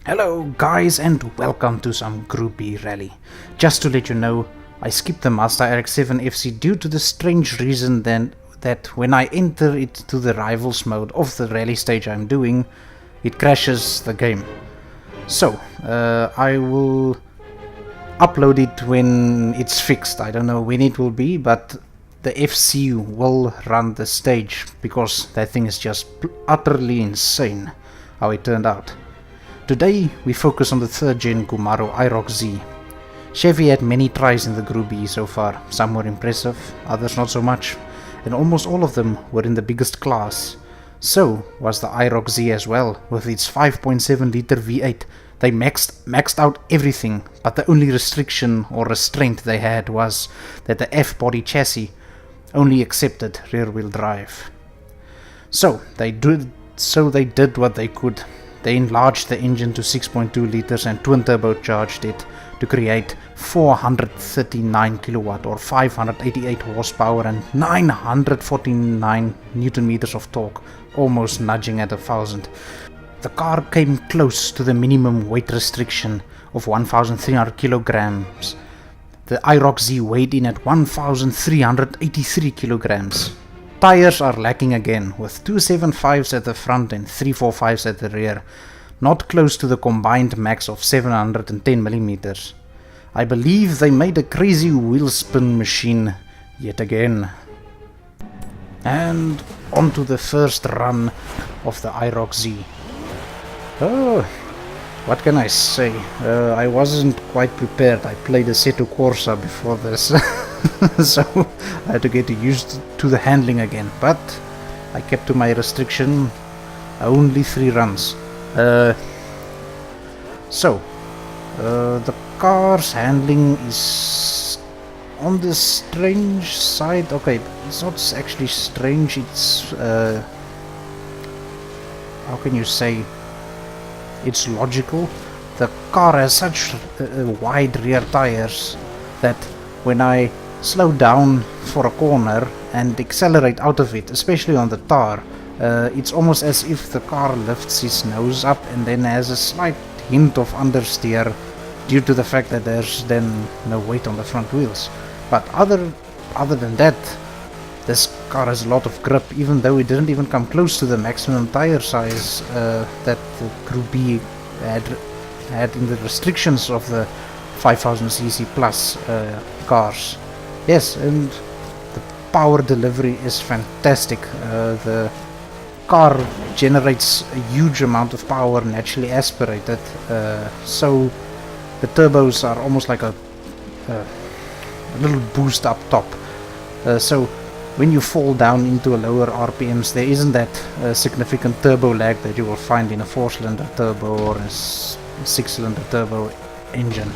Hello guys and welcome to some Group B Rally. Just to let you know, I skipped the Mazda IROC 7 FC due to the strange reason that when I enter it to the rivals mode of the rally stage I'm doing, it crashes the game. So, I will upload it when it's fixed. I don't know when it will be, but the FC will run the stage because that thing is just utterly insane how it turned out. Today we focus on the 3rd gen Camaro IROC Z. Chevy had many tries in the Group B so far, some were impressive, others not so much, and almost all of them were in the biggest class. So was the IROC Z as well, with its 5.7 liter V8. They maxed out everything, but the only restriction or restraint they had was that the F-body chassis only accepted rear-wheel drive. So they did what they could. They enlarged the engine to 6.2 liters and twin turbocharged it to create 439 kilowatt or 588 horsepower and 949 newton meters of torque, almost nudging at 1,000. The car came close to the minimum weight restriction of 1,300 kilograms. The IROC Z weighed in at 1,383 kilograms. Tires are lacking again, with 275s at the front and 345s at the rear, not close to the combined max of 710 millimeters. I believe they made a crazy wheel spin machine yet again. And onto the first run of the IROC Z. Oh, what can I say? I wasn't quite prepared. I played Assetto Corsa before this. So I had to get used to the handling again, but I kept to my restriction, only 3 runs. The car's handling is on the strange side. Okay, it's not actually strange, it's how can you say, it's logical. The car has such wide rear tires that when I slow down for a corner and accelerate out of it, especially on the tar, it's almost as if the car lifts its nose up and then has a slight hint of understeer due to the fact that there's then no weight on the front wheels. But other than that, this car has a lot of grip, even though it didn't even come close to the maximum tire size that the Group B had in the restrictions of the 5000cc plus cars. Yes, and the power delivery is fantastic. The car generates a huge amount of power naturally aspirated, so the turbos are almost like a little boost up top. So when you fall down into a lower RPMs, there isn't that significant turbo lag that you will find in a 4-cylinder turbo or a 6-cylinder turbo engine.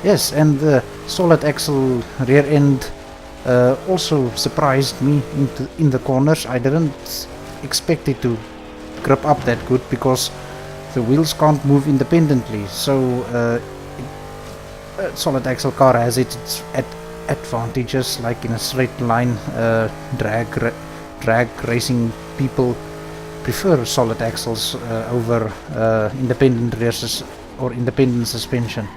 Yes, and the solid axle rear end also surprised me in the corners. I didn't expect it to grip up that good because the wheels can't move independently. So a solid axle car has its advantages, like in a straight line. Drag racing people prefer solid axles over independent rears or independent suspension.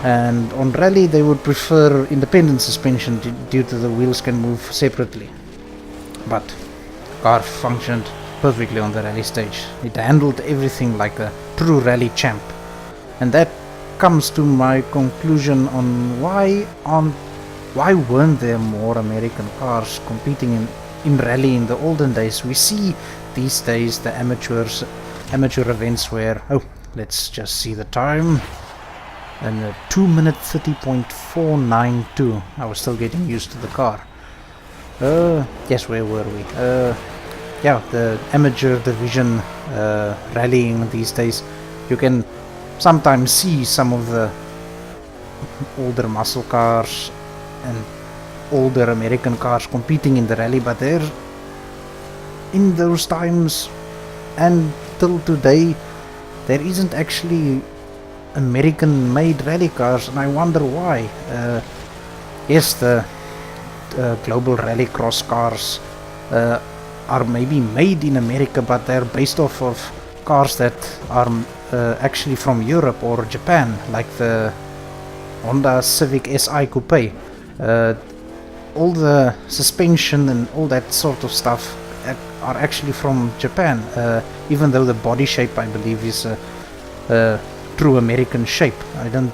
And on rally they would prefer independent suspension due to the wheels can move separately. But the car functioned perfectly on the rally stage. It handled everything like a true rally champ. And that comes to my conclusion on why weren't there more American cars competing in rally in the olden days. We see these days the amateur events where, let's just see the time, and 2 minute 30.492. I was still getting used to the car. Yes, where were we? Yeah, the amateur division rallying these days. You can sometimes see some of the older muscle cars and older American cars competing in the rally, but they're in those times and till today there isn't actually American made rally cars, and I wonder why. Yes, the global rallycross cars are maybe made in America, but they're based off of cars that are actually from Europe or Japan, like the Honda Civic SI Coupe. All the suspension and all that sort of stuff are actually from Japan, even though the body shape, I believe, is a true American shape. I don't...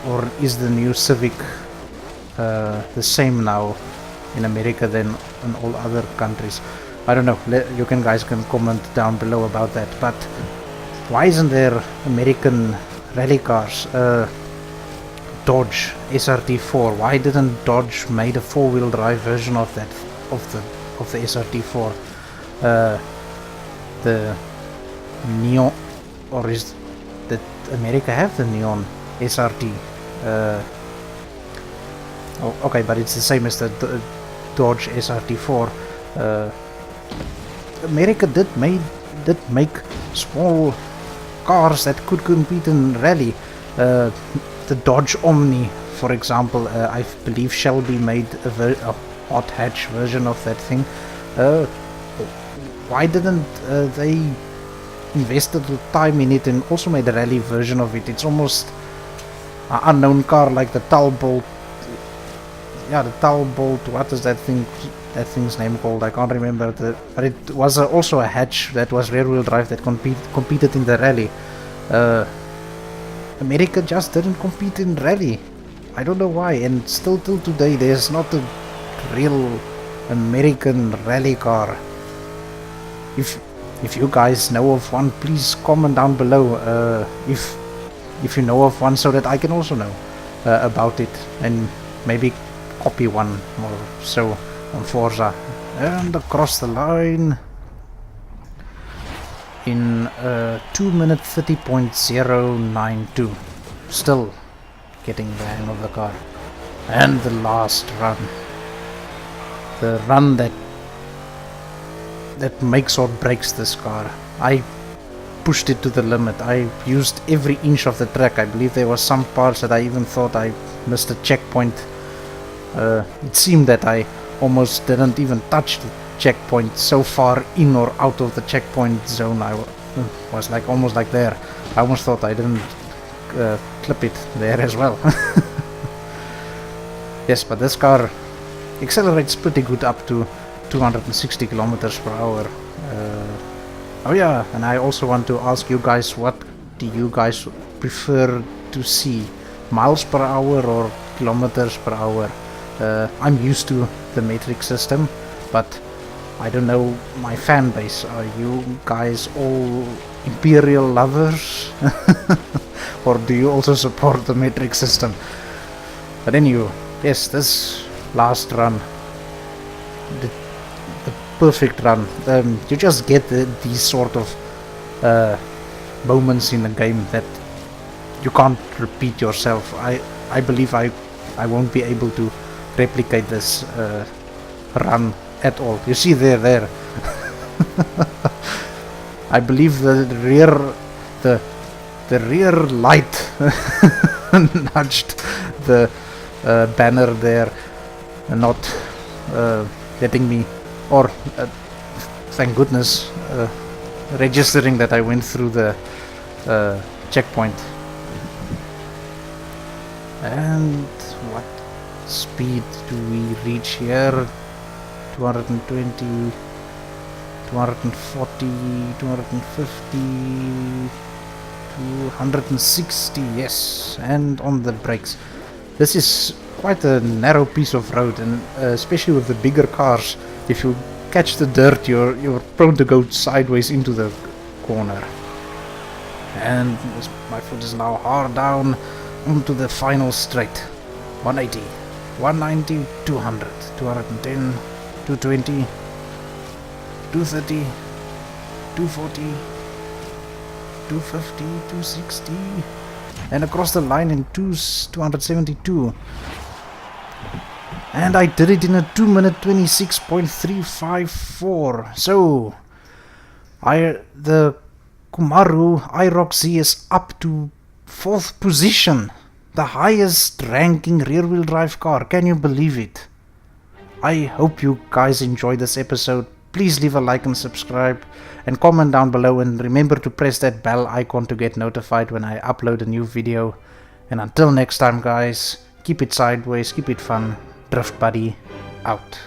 Or is the new Civic the same now in America than in all other countries? I don't know. You guys can comment down below about that. But why isn't there American rally cars? Dodge SRT4. Why didn't Dodge made a four-wheel drive version of that, of the SRT4? The Neon, or is did America have the Neon SRT? Oh, okay, but it's the same as the Dodge SRT4. America did make small cars that could compete in rally. The Dodge Omni, for example, I believe Shelby made a hot hatch version of that thing. Why didn't they invest the time in it and also made a rally version of it? It's almost an unknown car, like the Talbot. Yeah, the Talbot. What is that thing? That thing's name called? I can't remember. But it was also a hatch that was rear-wheel drive that competed in the rally. America just didn't compete in rally. I don't know why, and still till today there's not a real American rally car. If you guys know of one, please comment down below if you know of one, so that I can also know about it and maybe copy one or so on Forza. And across the line in 2 minute 30.092. Still getting the hang of the car. And the last run, the run that makes or breaks this car. I pushed it to the limit. I used every inch of the track. I believe there was some parts that I even thought I missed a checkpoint. It seemed that I almost didn't even touch the checkpoint, so far in or out of the checkpoint zone. I was like almost like there. I almost thought I didn't clip it there as well. Yes, but this car accelerates pretty good, up to 260 kilometers per hour. Oh yeah, and I also want to ask you guys, what do you guys prefer to see, miles per hour or kilometers per hour? I'm used to the metric system, but I don't know my fan base. Are you guys all Imperial lovers? Or do you also support the metric system? But anyway, yes, this last run, the perfect run. You just get these sort of moments in the game that you can't repeat yourself. I believe I won't be able to replicate this run at all. You see there. I believe the rear light nudged the banner there, not letting me, or thank goodness, registering that I went through the checkpoint. And what speed do we reach here? 220, 240, 250, 260, yes, and on the brakes. This is quite a narrow piece of road, and especially with the bigger cars, if you catch the dirt, you're prone to go sideways into the corner. And my foot is now hard down onto the final straight. 180, 190, 200, 210, 220, 230, 240, 250, 260, and across the line in 272. And I did it in a 2 minute 26.354. So the Camaro IROC Z is up to 4th position, the highest ranking rear wheel drive car. Can you believe it? I hope you guys enjoyed this episode. please leave a like and subscribe, and comment down below, and remember to press that bell icon to get notified when I upload a new video. And until next time guys, keep it sideways, keep it fun. DriftBuddy out.